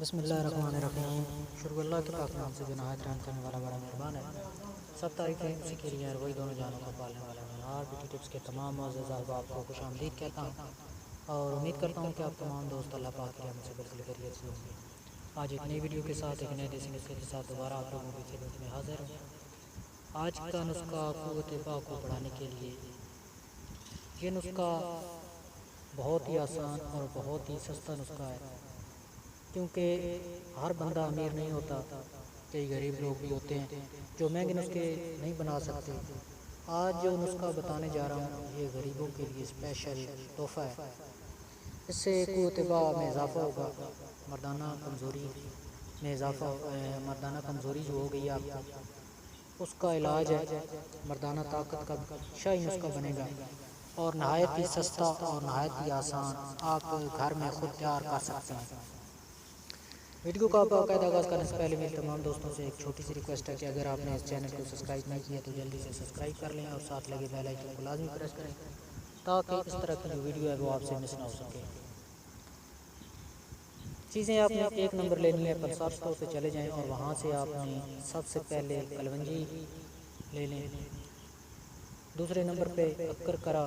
बिस्मिल्लाहिर्रहमानिर्रहीम। शुरू अल्लाह के पाक नाम से जो नहायत रहम करने वाला बड़ा मेहरबान है। सब तारीफ़ें उसी के लिए, वही दोनों जानों को पालने वाला है। BT टिप्स के तमाम मुअज़्ज़ज़ अहबाब को खुश आमदीद कहता हूँ और उम्मीद करता हूँ कि आप तमाम दोस्त अल्लाह पाक की रहमत से बिल्कुल खैरियत से होंगे। आज एक नई वीडियो के साथ, एक नए देसी नुस्खे के साथ दोबारा आप लोगों की खिदमत में हाजिर हूँ। आज का नुस्खा क़ुव्वत बा को बढ़ाने के लिए। ये नुस्खा बहुत ही आसान और बहुत ही सस्ता नुस्खा है, क्योंकि हर बंदा अमीर नहीं होता। कई गरीब लोग भी होते हैं जो महंगे नुस्खे नहीं बना सकते। आज जो नुस्खा बताने जा रहा हूँ, ये गरीबों के लिए स्पेशल तोहफ़ा है। इससे क़ुव्वत बा में इजाफ़ा होगा, मर्दाना कमज़ोरी में इजाफ़ा, मर्दाना कमज़ोरी जो हो गई आपको, उसका इलाज है। मर्दाना ताकत का शाही नुस्खा बनेगा और नहायत ही सस्ता और नहायत ही आसान आप घर में खुद तैयार कर सकते हैं। वीडियो का बाकायदा आगाज़ करने से पहले मेरे तमाम दोस्तों से एक छोटी सी रिक्वेस्ट है कि अगर आपने इस चैनल को सब्सक्राइब नहीं किया तो जल्दी से सब्सक्राइब कर लें और साथ लगे बेल आइकन को लाजमी प्रेस करें, ताकि इस तरह की जो वीडियो है वो आपसे मिस ना हो सके। चीज़ें आपने एक नंबर लेनी है, पर सर्च स्टोर पे चले जाएं और वहाँ से आपने सबसे पहले कलवंजी ले लें। दूसरे नंबर पे अक्कर करा,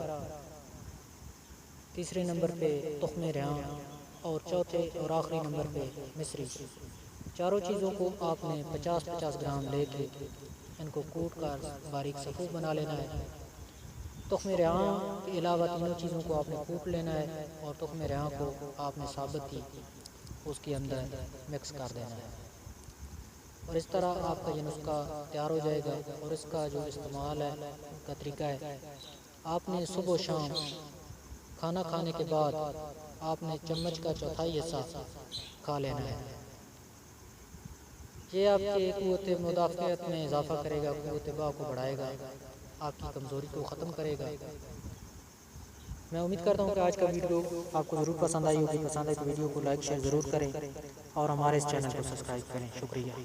तीसरे नंबर पे तुख्मे रेहान और चौथे और आखिरी नंबर पे मिस्री। चारों चीज़ों को आपने 50-50 ग्राम लेके इनको कूट कर बारीक सफ़ूफ बना लेना है। तुख्मे रेहान के अलावा तीनों चीज़ों को आपने कूट लेना है और तुख्मे रेहान को आपने साबित ही उसके अंदर मिक्स कर देना है और इस तरह आपका ये नुस्खा तैयार हो जाएगा। और इसका जो इस्तेमाल है का तरीका है, आपने सुबह शाम खाना खाने के बाद आपने चम्मच का चौथाई हिस्सा खा लेना है। ये आपके क़ुव्वत मुदाफ़अत में इजाफ़ा करेगा, क़ुव्वत बा को बढ़ाएगा, आपकी कमज़ोरी को ख़त्म करेगा। मैं उम्मीद करता हूँ कि आज का वीडियो आपको ज़रूर पसंद आई होगी। पसंद है तो वीडियो को लाइक शेयर ज़रूर करें और हमारे इस चैनल को सब्सक्राइब करें। शुक्रिया।